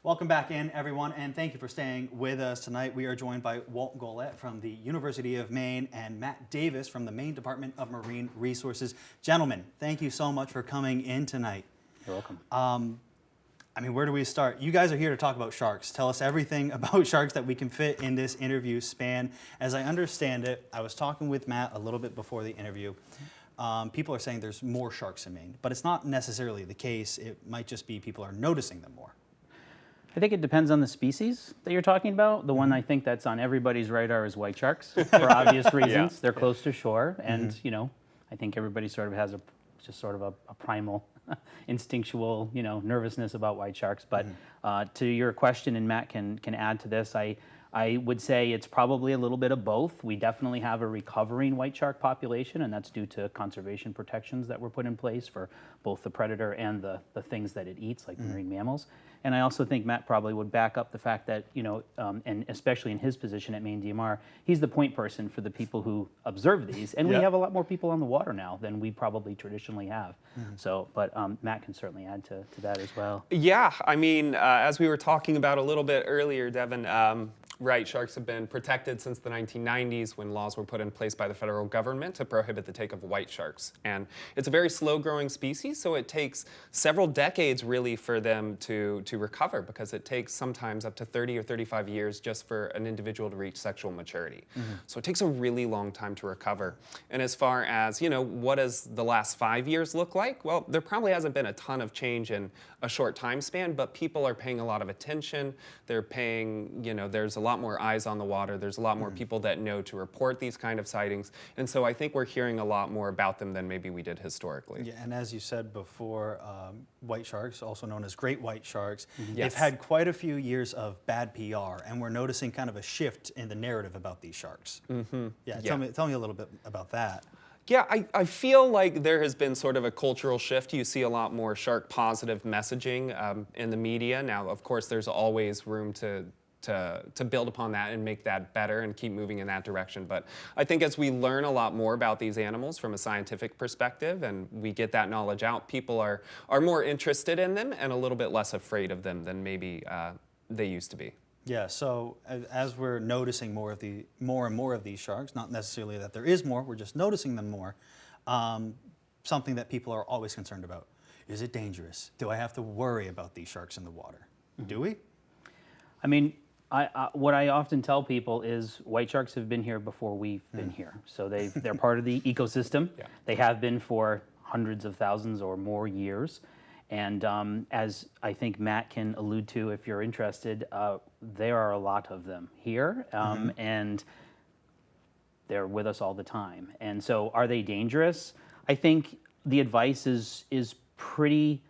Welcome back in, everyone, and thank you for staying with us tonight. We are joined by Walt Golett from the University of Maine and Matt Davis from the Maine Department of Marine Resources. Gentlemen, thank you so much for coming in tonight. You're welcome. I mean, where do we start? You guys are here to talk about sharks. Tell us everything about sharks that we can fit in this interview span. As I understand it, I was talking with Matt a little bit before the interview. People are saying there's more sharks in Maine, but it's not necessarily the case. It might just be people are noticing them more. I think it depends on the species that you're talking about. The one I think that's on everybody's radar is white sharks, for obvious reasons. Yeah. They're close to shore, and you know, I think everybody sort of has a primal, instinctual, nervousness about white sharks. But to your question, and Matt can add to this, I would say it's probably a little bit of both. We definitely have a recovering white shark population, and that's due to conservation protections that were put in place for both the predator and the things that it eats, like marine mammals. And I also think Matt probably would back up the fact that, and especially in his position at Maine DMR, he's the point person for the people who observe these. And we have a lot more people on the water now than we probably traditionally have. So, but Matt can certainly add to that as well. Yeah, I mean, as we were talking about a little bit earlier, Devin, right, sharks have been protected since the 1990s when laws were put in place by the federal government to prohibit the take of white sharks. And it's a very slow-growing species, so it takes several decades really for them to recover, because it takes sometimes up to 30 or 35 years just for an individual to reach sexual maturity. So it takes a really long time to recover. And as far as, what does the last 5 years look like? Well, there probably hasn't been a ton of change in a short time span, but people are paying a lot of attention. They're paying, there's a lot more eyes on the water. There's a lot more people that know to report these kind of sightings. And so I think we're hearing a lot more about them than maybe we did historically. Yeah, and as you said before, white sharks, also known as great white sharks, Yes. they've had quite a few years of bad PR, and we're noticing kind of a shift in the narrative about these sharks. Yeah, tell me a little bit about that. Yeah, I feel like there has been sort of a cultural shift. You see a lot more shark positive messaging in the media. Now, of course, there's always room to build upon that and make that better and keep moving in that direction. But I think as we learn a lot more about these animals from a scientific perspective and we get that knowledge out, people are more interested in them and a little bit less afraid of them than maybe they used to be. Yeah, so as we're noticing more and more of these sharks, not necessarily that there is more, we're just noticing them more, something that people are always concerned about. Is it dangerous? Do I have to worry about these sharks in the water? Do we? I mean, what I often tell people is white sharks have been here before we've been here. So they're part of the ecosystem. Yeah. They have been for hundreds of thousands or more years. And as I think Matt can allude to if you're interested, there are a lot of them here, and they're with us all the time. And so are they dangerous? I think the advice is pretty,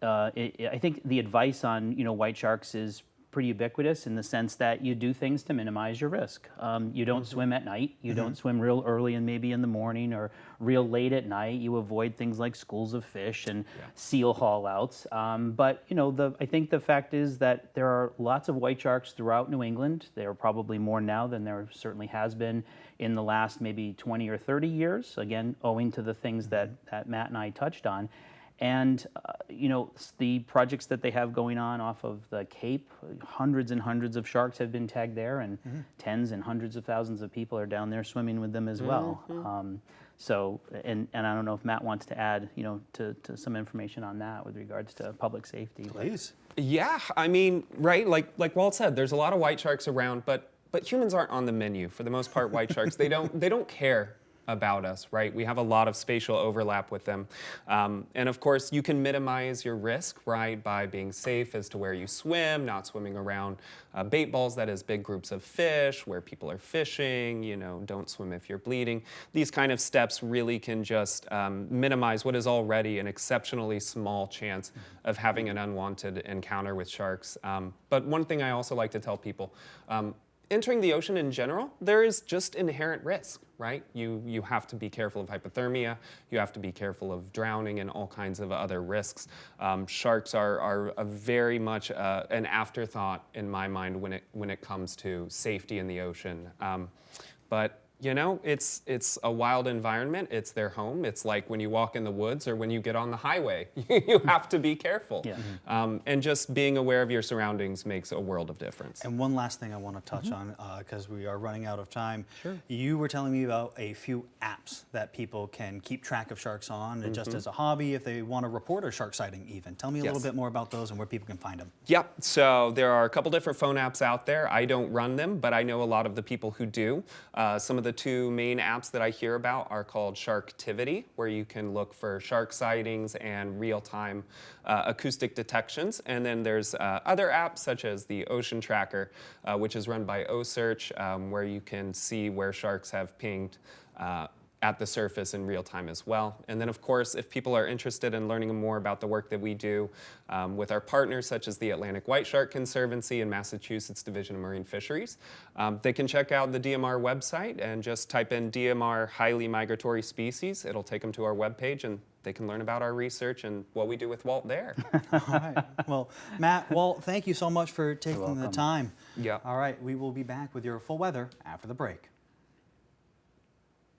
I think the advice on white sharks is pretty ubiquitous in the sense that you do things to minimize your risk. You don't swim at night. You don't swim real early and maybe in the morning or real late at night. You avoid things like schools of fish and seal haul-outs. But I think the fact is that there are lots of white sharks throughout New England. There are probably more now than there certainly has been in the last maybe 20 or 30 years, again, owing to the things that Matt and I touched on. And, the projects that they have going on off of the Cape, hundreds and hundreds of sharks have been tagged there, and tens and hundreds of thousands of people are down there swimming with them as well. So, and I don't know if Matt wants to add, to some information on that with regards to public safety. Please. Yeah, I mean, right, like Walt said, there's a lot of white sharks around, but humans aren't on the menu. For the most part, white sharks, they don't care about us, right? We have a lot of spatial overlap with them. And of course, you can minimize your risk, right, by being safe as to where you swim, not swimming around bait balls, that is big groups of fish, where people are fishing, don't swim if you're bleeding. These kind of steps really can just minimize what is already an exceptionally small chance of having an unwanted encounter with sharks. But one thing I also like to tell people, entering the ocean in general, there is just inherent risk, right? You have to be careful of hypothermia, you have to be careful of drowning and all kinds of other risks. Sharks are a very much an afterthought in my mind when it comes to safety in the ocean. But You know, it's a wild environment. It's their home. It's like when you walk in the woods or when you get on the highway. You have to be careful. Yeah. And just being aware of your surroundings makes a world of difference. And one last thing I want to touch on, because we are running out of time. Sure. You were telling me about a few apps that people can keep track of sharks on, and just as a hobby, if they want to report a shark sighting even. Tell me a little bit more about those and where people can find them. Yep, so there are a couple different phone apps out there. I don't run them, but I know a lot of the people who do. Some of the two main apps that I hear about are called Sharktivity, where you can look for shark sightings and real-time acoustic detections. And then there's other apps such as the Ocean Tracker, which is run by OSearch, where you can see where sharks have pinged at the surface in real time as well. And then, of course, if people are interested in learning more about the work that we do with our partners, such as the Atlantic White Shark Conservancy and Massachusetts Division of Marine Fisheries, they can check out the DMR website and just type in DMR highly migratory species. It'll take them to our webpage, and they can learn about our research and what we do with Walt there. All right. Well, Matt, Walt, thank you so much for taking the time. Yeah. All right. We will be back with your full weather after the break.